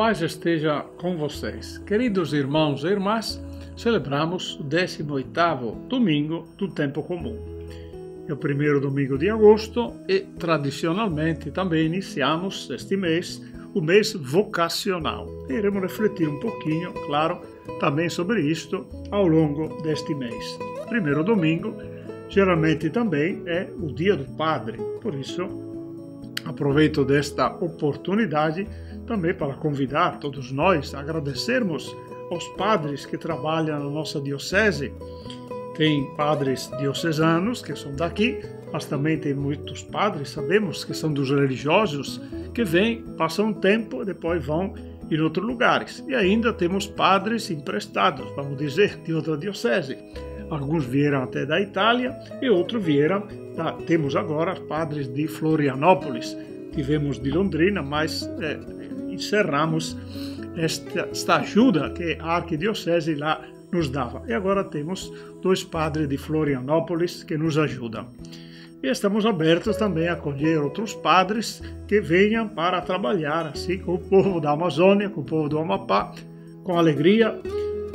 paz esteja com vocês. Queridos irmãos e irmãs, celebramos o 18º domingo do tempo comum. É o primeiro domingo de agosto e, tradicionalmente, também iniciamos este mês, o mês vocacional. E iremos refletir um pouquinho, claro, também sobre isto ao longo deste mês. Primeiro domingo, geralmente também é o dia do Padre, por isso aproveito desta oportunidade também para convidar todos nós a agradecermos aos padres que trabalham na nossa diocese. Tem padres diocesanos que são daqui, mas também tem muitos padres, sabemos que são dos religiosos, que vêm, passam um tempo e depois vão em outros lugares. E ainda temos padres emprestados, vamos dizer, de outra diocese. Alguns vieram até da Itália e outros vieram, temos agora padres de Florianópolis, tivemos de Londrina, mas encerramos esta ajuda que a arquidiocese lá nos dava. E agora temos 2 padres de Florianópolis que nos ajudam. E estamos abertos também a acolher outros padres que venham para trabalhar assim com o povo da Amazônia, com o povo do Amapá, com alegria,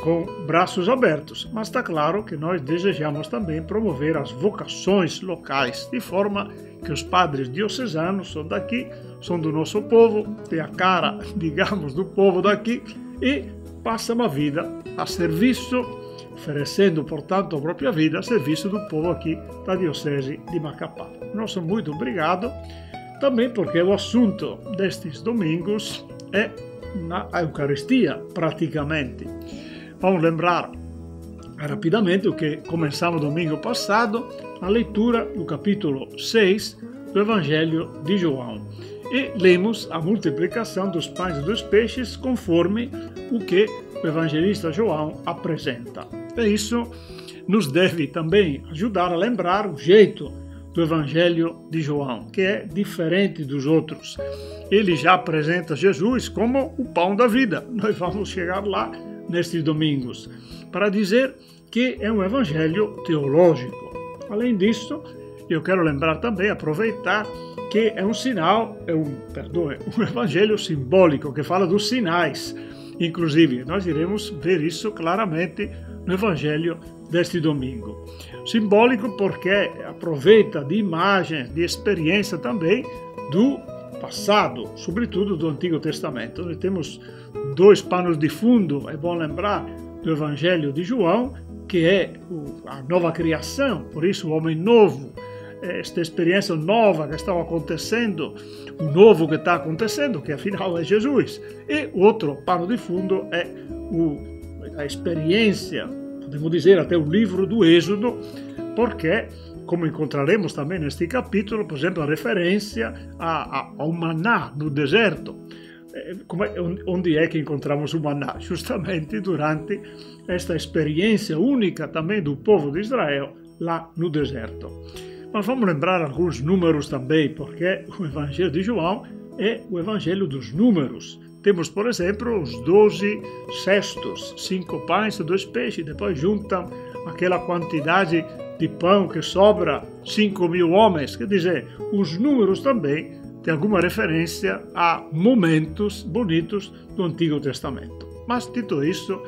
com braços abertos. Mas está claro que nós desejamos também promover as vocações locais, de forma que os padres diocesanos são daqui, são do nosso povo, têm a cara, digamos, do povo daqui e passam a vida a serviço, oferecendo, portanto, a própria vida a serviço do povo aqui da Diocese de Macapá. Nosso muito obrigado, também porque o assunto destes domingos é na Eucaristia, praticamente. Vamos lembrar rapidamente o que começamos domingo passado, a leitura do capítulo 6 do Evangelho de João. E lemos a multiplicação dos pães e dos peixes conforme o que o evangelista João apresenta. E isso nos deve também ajudar a lembrar o jeito do Evangelho de João, que é diferente dos outros. Ele já apresenta Jesus como o pão da vida. Nós vamos chegar lá nestes domingos, para dizer que é um evangelho teológico. Além disso, eu quero lembrar também, aproveitar, que é um sinal, um evangelho simbólico, que fala dos sinais. Inclusive, nós iremos ver isso claramente no evangelho deste domingo. Simbólico porque aproveita de imagens, de experiência também do passado, sobretudo do Antigo Testamento. Nós temos 2 panos de fundo, é bom lembrar, do Evangelho de João, que é a nova criação, por isso o homem novo, esta experiência nova que estava acontecendo, o novo que está acontecendo, que afinal é Jesus. E o outro pano de fundo é a experiência, podemos dizer até o livro do Êxodo, porque, como encontraremos também neste capítulo, por exemplo, a referência ao maná no deserto. Onde é que encontramos o maná? Justamente durante esta experiência única também do povo de Israel lá no deserto. Mas vamos lembrar alguns números também, porque o Evangelho de João é o Evangelho dos números. Temos, por exemplo, os 12 cestos, 5 pães e 2 peixes, depois juntam aquela quantidade de pão que sobra, 5.000 homens. Quer dizer, os números também têm alguma referência a momentos bonitos do Antigo Testamento. Mas, dito isso,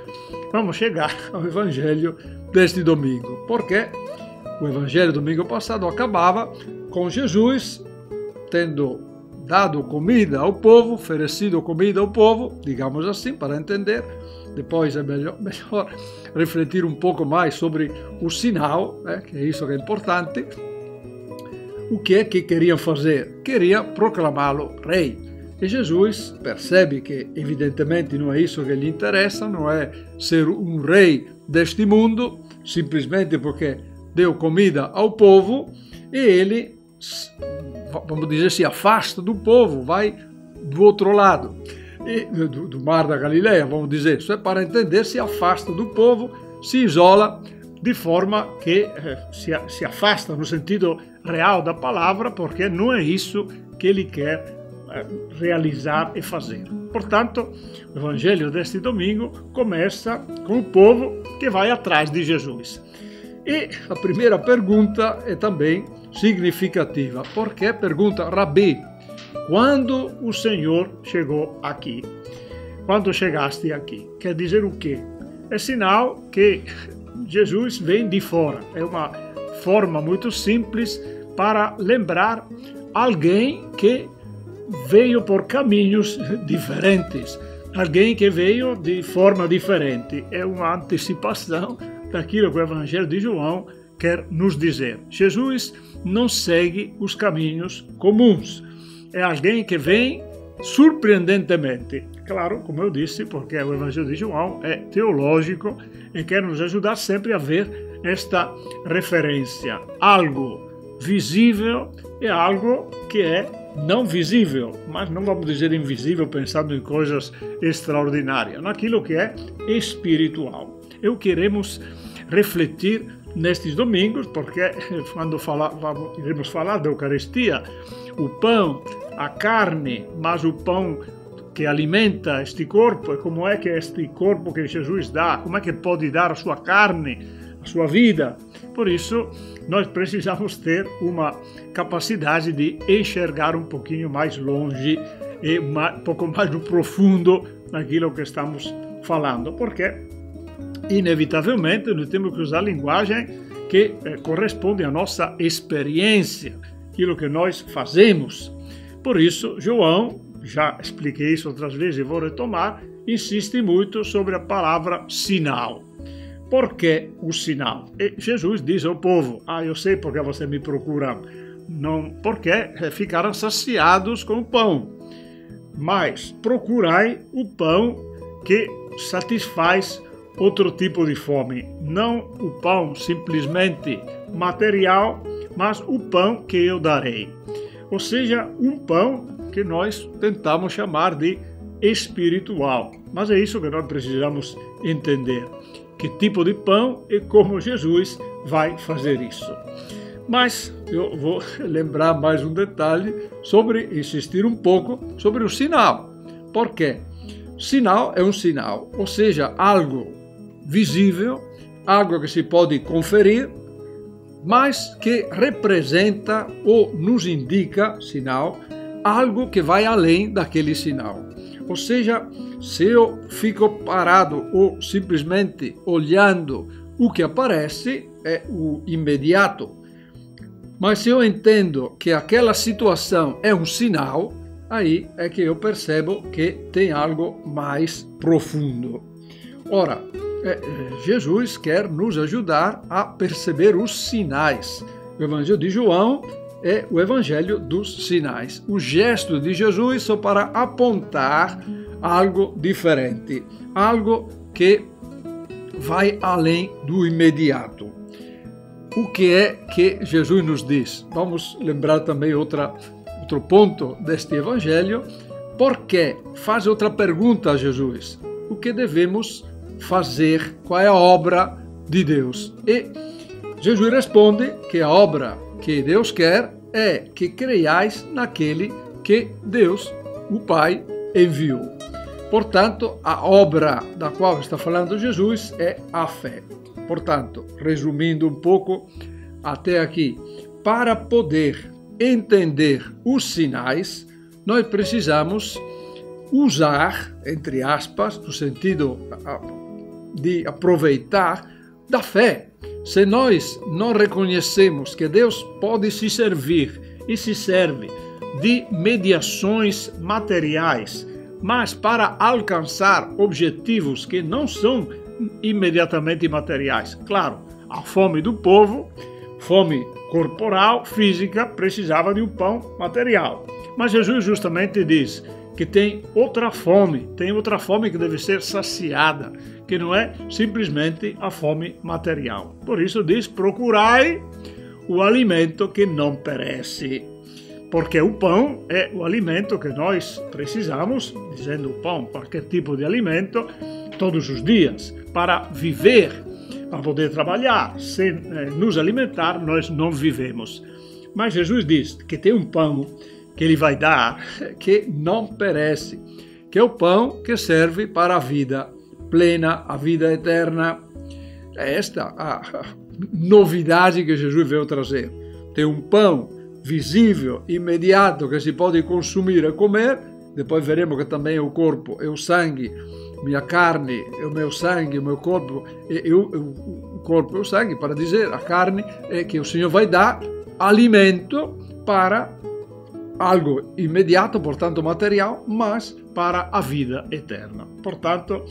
vamos chegar ao Evangelho deste domingo, porque o Evangelho do domingo passado acabava com Jesus tendo dado comida ao povo, oferecido comida ao povo, digamos assim, para entender. Depois é melhor refletir um pouco mais sobre o sinal, que é isso que é importante. O que é que queriam fazer? Queriam proclamá-lo rei. E Jesus percebe que, evidentemente, não é isso que lhe interessa, não é ser um rei deste mundo, simplesmente porque deu comida ao povo, e ele, vamos dizer, se afasta do povo, vai do outro lado, do mar da Galileia, vamos dizer. Isso é para entender, se afasta do povo, se isola, de forma que se afasta no sentido real da palavra, porque não é isso que ele quer realizar e fazer. Portanto, o Evangelho deste domingo começa com o povo que vai atrás de Jesus. E a primeira pergunta é também significativa, porque pergunta: Rabi, quando o Senhor chegou aqui? quando chegaste aqui. Quer dizer o quê? É sinal que Jesus vem de fora. É uma forma muito simples para lembrar alguém que veio por caminhos diferentes, alguém que veio de forma diferente. É uma antecipação daquilo que o Evangelho de João quer nos dizer. Jesus não segue os caminhos comuns. É alguém que vem surpreendentemente. Claro, como eu disse, porque o Evangelho de João é teológico e quer nos ajudar sempre a ver esta referência. Algo visível é algo que é não visível, mas não vamos dizer invisível pensando em coisas extraordinárias, naquilo que é espiritual. Eu queremos refletir nestes domingos, porque quando iremos falar da Eucaristia, o pão, a carne, mas o pão que alimenta este corpo, e como é que este corpo que Jesus dá, como é que pode dar a sua carne, a sua vida. Por isso, nós precisamos ter uma capacidade de enxergar um pouquinho mais longe e um pouco mais no profundo naquilo que estamos falando, porque inevitavelmente nós temos que usar a linguagem que corresponde à nossa experiência, aquilo que nós fazemos. Por isso, João, já expliquei isso outras vezes e vou retomar, insiste muito sobre a palavra sinal. Por que o sinal? E Jesus diz ao povo, eu sei porque você me procura, não porque ficaram saciados com o pão, mas procurai o pão que satisfaz outro tipo de fome, não o pão simplesmente material, mas o pão que eu darei. Ou seja, um pão que nós tentamos chamar de espiritual, mas é isso que nós precisamos entender. Que tipo de pão e como Jesus vai fazer isso. Mas eu vou lembrar mais um detalhe insistir um pouco sobre o sinal. Por quê? Sinal é um sinal, ou seja, algo visível, algo que se pode conferir, mas que representa ou nos indica, sinal, algo que vai além daquele sinal. Ou seja, se eu fico parado ou simplesmente olhando o que aparece, é o imediato. Mas se eu entendo que aquela situação é um sinal, aí é que eu percebo que tem algo mais profundo. Ora, Jesus quer nos ajudar a perceber os sinais. O Evangelho de João é o Evangelho dos sinais. O gesto de Jesus só para apontar algo diferente, algo que vai além do imediato. O que é que Jesus nos diz? Vamos lembrar também outro ponto deste Evangelho, porque faz outra pergunta a Jesus. O que devemos fazer? Qual é a obra de Deus? E Jesus responde que a obra que Deus quer é que creiais naquele que Deus, o Pai, enviou. Portanto, a obra da qual está falando Jesus é a fé. Portanto, resumindo um pouco até aqui, para poder entender os sinais, nós precisamos usar, entre aspas, no sentido de aproveitar da fé. Se nós não reconhecemos que Deus pode se servir e se serve de mediações materiais, mas para alcançar objetivos que não são imediatamente materiais. Claro, a fome do povo, fome corporal, física, precisava de um pão material. Mas Jesus justamente diz que tem outra fome que deve ser saciada, que não é simplesmente a fome material. Por isso diz, procurai o alimento que não perece. Porque o pão é o alimento que nós precisamos, dizendo o pão, qualquer tipo de alimento, todos os dias, para viver, para poder trabalhar. Sem nos alimentar, nós não vivemos. Mas Jesus diz que tem um pão que ele vai dar, que não perece, que é o pão que serve para a vida plena, a vida eterna. É esta a novidade que Jesus veio trazer. Tem um pão visível, imediato, que se pode consumir e comer, depois veremos que também é o corpo, é o sangue, minha carne, é o meu sangue, o meu corpo, o corpo é o sangue, para dizer, a carne é que o Senhor vai dar alimento para algo imediato, portanto material, mas para a vida eterna. Portanto,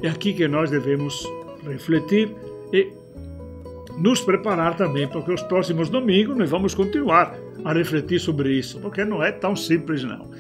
é aqui que nós devemos refletir e nos preparar também, porque os próximos domingos nós vamos continuar a refletir sobre isso, porque não é tão simples não.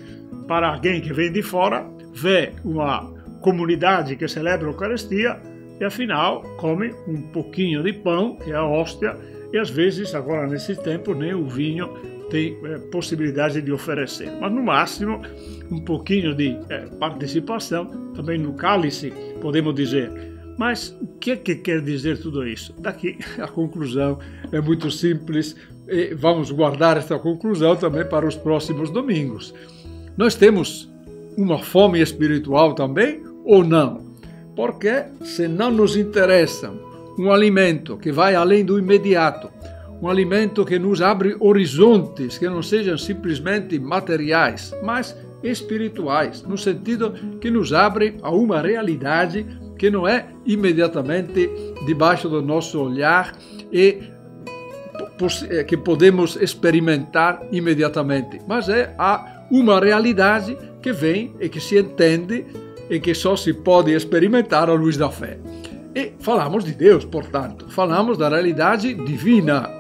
Para alguém que vem de fora, vê uma comunidade que celebra a Eucaristia e afinal come um pouquinho de pão, que é a hóstia, e às vezes, agora nesse tempo, nem o vinho tem possibilidade de oferecer. Mas no máximo, um pouquinho de participação, também no cálice, podemos dizer. Mas o que quer dizer tudo isso? Daqui a conclusão é muito simples e vamos guardar esta conclusão também para os próximos domingos. Nós temos uma fome espiritual também ou não? Porque se não nos interessa um alimento que vai além do imediato, um alimento que nos abre horizontes, que não sejam simplesmente materiais, mas espirituais, no sentido que nos abre a uma realidade que não é imediatamente debaixo do nosso olhar e que podemos experimentar imediatamente, mas é uma realidade que vem e que se entende e que só se pode experimentar à luz da fé. E falamos de Deus, portanto, falamos da realidade divina.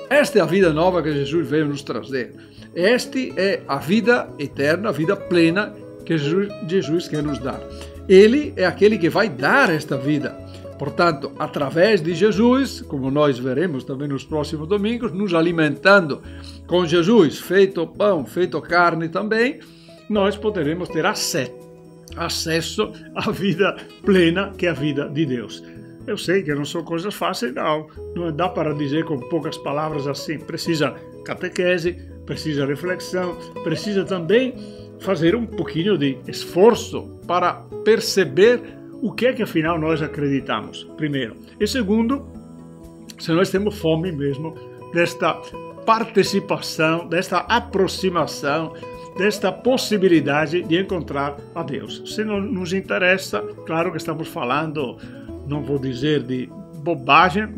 Esta é a vida nova que Jesus veio nos trazer. Esta é a vida eterna, a vida plena que Jesus quer nos dar. Ele é aquele que vai dar esta vida. Portanto, através de Jesus, como nós veremos também nos próximos domingos, nos alimentando com Jesus, feito pão, feito carne também, nós poderemos ter acesso à vida plena, que é a vida de Deus. Eu sei que não são coisas fáceis, não dá para dizer com poucas palavras assim. Precisa catequese, precisa reflexão, precisa também fazer um pouquinho de esforço para perceber o que é que afinal nós acreditamos, primeiro. E segundo, se nós temos fome mesmo desta participação, desta aproximação, desta possibilidade de encontrar a Deus. Se não nos interessa, claro que estamos falando, não vou dizer de bobagem,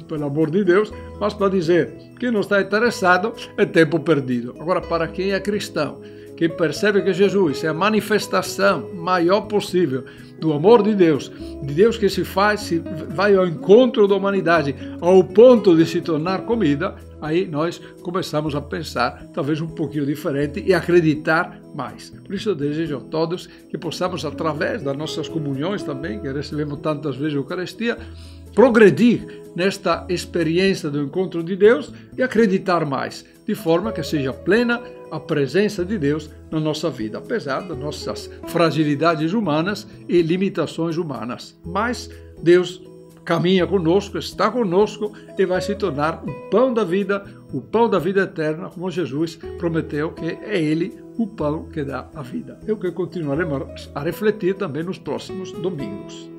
pelo amor de Deus, mas para dizer que não está interessado é tempo perdido. Agora, para quem é cristão, quem percebe que Jesus é a manifestação maior possível do amor de Deus que se vai ao encontro da humanidade ao ponto de se tornar comida, aí nós começamos a pensar talvez um pouquinho diferente e acreditar mais. Por isso eu desejo a todos que possamos, através das nossas comunhões também, que recebemos tantas vezes a Eucaristia, progredir nesta experiência do encontro de Deus e acreditar mais, de forma que seja plena a presença de Deus na nossa vida, apesar das nossas fragilidades humanas e limitações humanas. Mas Deus caminha conosco, está conosco e vai se tornar o pão da vida eterna, como Jesus prometeu que é Ele o pão que dá a vida. É o que continuaremos a refletir também nos próximos domingos.